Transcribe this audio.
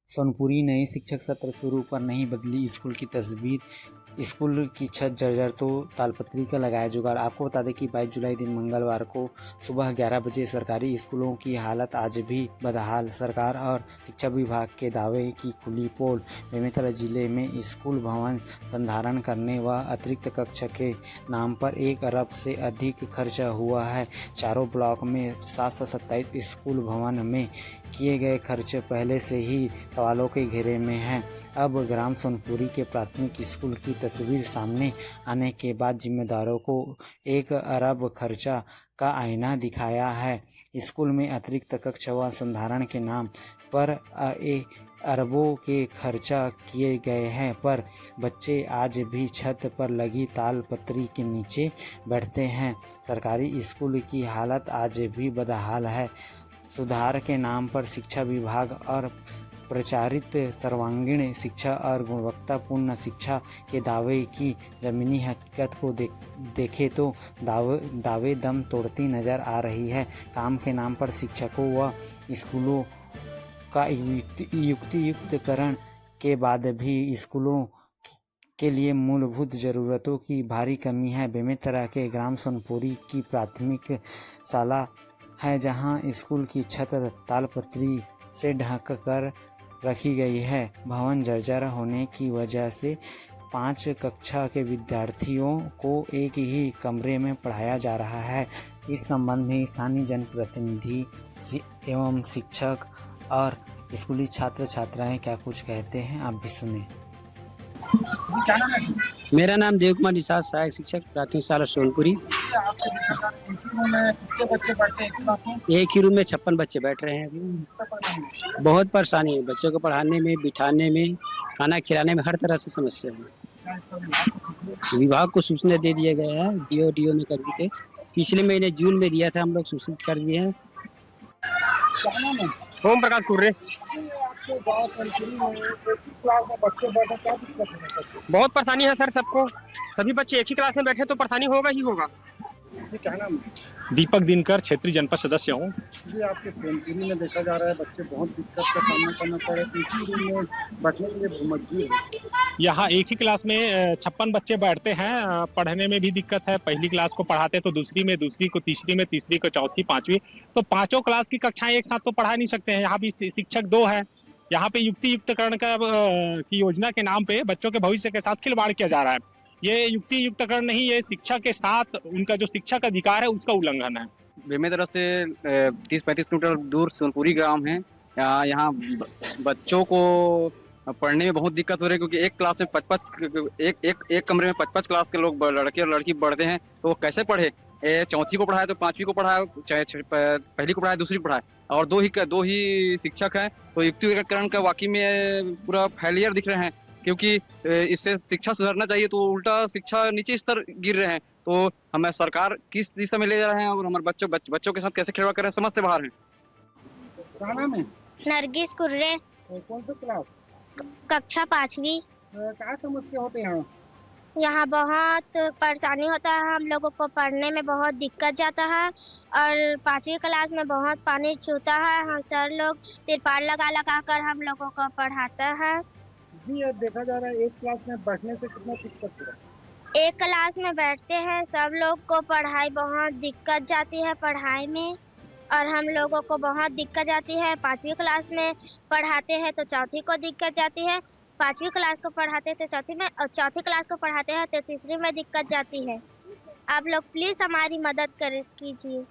सोनपुरी नए शिक्षक सत्र शुरू पर नहीं बदली स्कूल की तस्वीर। स्कूल की छत जर्जर तो तालपत्री का लगाया जुगाड़। आपको बता दें कि 22 जुलाई दिन मंगलवार को सुबह 11 बजे सरकारी स्कूलों की हालत आज भी बदहाल। सरकार और शिक्षा विभाग के दावे की खुली पोल। बेमेतरा जिले में स्कूल भवन संधारण करने व अतिरिक्त कक्ष के नाम पर 1 अरब से अधिक खर्च हुआ है। चारों ब्लॉक में 727 स्कूल भवन में किए गए खर्च पहले से ही सवालों के घेरे में हैं। अब ग्राम सोनपुरी के प्राथमिक स्कूल की तस्वीर सामने आने के बाद जिम्मेदारों को 1 अरब खर्चा का आईना दिखाया है। स्कूल में अतिरिक्त कक्ष व संधारण के नाम पर अरबों के खर्चा किए गए हैं, पर बच्चे आज भी छत पर लगी तालपत्री के नीचे बैठते हैं। सरकारी स्कूल की हालत आज भी बदहाल है। सुधार के नाम पर शिक्षा विभाग और प्रचारित सर्वांगीण शिक्षा और गुणवत्तापूर्ण शिक्षा के दावे की ज़मीनी हकीकत को देखें तो दावे दम तोड़ती नज़र आ रही है। काम के नाम पर शिक्षकों व स्कूलों का युक्तियुक्तकरण के बाद भी स्कूलों के लिए मूलभूत ज़रूरतों की भारी कमी है। बेमेतरा के ग्राम सोनपुरी की प्राथमिक शाला है, जहां स्कूल की छत तालपत्री से ढक कर रखी गई है। भवन जर्जर होने की वजह से 5 कक्षा के विद्यार्थियों को एक ही कमरे में पढ़ाया जा रहा है। इस संबंध में स्थानीय जनप्रतिनिधि एवं शिक्षक और स्कूली छात्र छात्राएं क्या कुछ कहते हैं, आप भी सुने। मेरा नाम देव कुमार निषाद, सहायक शिक्षक, प्राथमिक शाला सोनपुरी। एक ही रूम में 56 बच्चे बैठ रहे हैं अभी। बहुत परेशानी है बच्चों को पढ़ाने में, बिठाने में, खाना खिलाने में, हर तरह से समस्या है। विभाग को सूचना दे दिया गया है, डीओ में कर के पिछले महीने जून में दिया था, हम लोग सूचित कर दिए हैं। ओम प्रकाश कुर्रे। बहुत परेशानी है सर सबको, सभी बच्चे एक ही क्लास में बैठे तो परेशानी होगा ही होगा। क्या नाम है? दीपक दिनकर, क्षेत्रीय जनपद सदस्य हूँ। जी, आपके सोनपुरी में देखा जा रहा है बच्चे बहुत दिक्कत का सामना करना पड़ रहा है, इसी रूम में बैठने के लिए मजबूर है। यहाँ एक ही क्लास में 56 बच्चे बैठते हैं। पढ़ने में भी दिक्कत है। पहली क्लास को पढ़ाते तो दूसरी में, दूसरी को तीसरी में, तीसरी को चौथी, पांचवी, तो पांचों क्लास की कक्षाएं एक साथ तो पढ़ा नहीं सकते हैं। यहाँ भी शिक्षक 2 है। यहाँ पे युक्तियुक्तकरण की योजना के नाम पे बच्चों के भविष्य के साथ खिलवाड़ किया जा रहा है। ये युक्तियुक्तकरण नहीं, ये शिक्षा के साथ उनका जो शिक्षा का अधिकार है उसका उल्लंघन है। बेमेतरा से 30-35 किलोमीटर दूर सोनपुरी ग्राम है। यहाँ बच्चों को पढ़ने में बहुत दिक्कत हो रही है, क्योंकि एक क्लास में 55 एक कमरे में 55 क्लास के लोग लड़के और लड़की पढ़ते हैं, तो वो कैसे पढ़े? चौथी को पढ़ाए तो पांचवी को पढ़ाए, चाहे पहली को पढ़ाए दूसरी को पढ़ाए, और दो ही शिक्षक हैं, तो युक्तिकरण का वाकई में पूरा फेलियर दिख रहे हैं। क्योंकि इससे शिक्षा सुधरना चाहिए, तो उल्टा शिक्षा नीचे स्तर गिर रहे हैं। तो हमें सरकार किस दिशा में ले जा रहे हैं और हमारे बच्चों के साथ कैसे खिलवाड़ कर रहे हैं, समझ से बाहर है। क्या नाम है? नरगिस कुर्रे, कौन सा क्लास? कक्षा 5वीं। क्या समस्या होते हैं? यहाँ बहुत परेशानी होता है, हम लोगों को पढ़ने में बहुत दिक्कत जाता है, और 5वीं क्लास में बहुत पानी चूता है। हम सर लोग तिरपाल लगा कर हम लोगों को पढ़ाता है। जी, अब देखा जा रहा है एक क्लास में बैठने से कितना दिक्कत हो रहा है? एक क्लास में बैठते हैं, सब लोग को पढ़ाई बहुत दिक्कत जाती है पढ़ाई में, और हम लोगों को बहुत दिक्कत जाती है। 5वीं क्लास में पढ़ाते हैं तो चौथी को दिक्कत जाती है, 5वीं क्लास को पढ़ाते हैं तो चौथी में, और चौथी क्लास को पढ़ाते हैं तो तीसरी में दिक्कत जाती है। आप लोग प्लीज़ हमारी मदद कीजिए।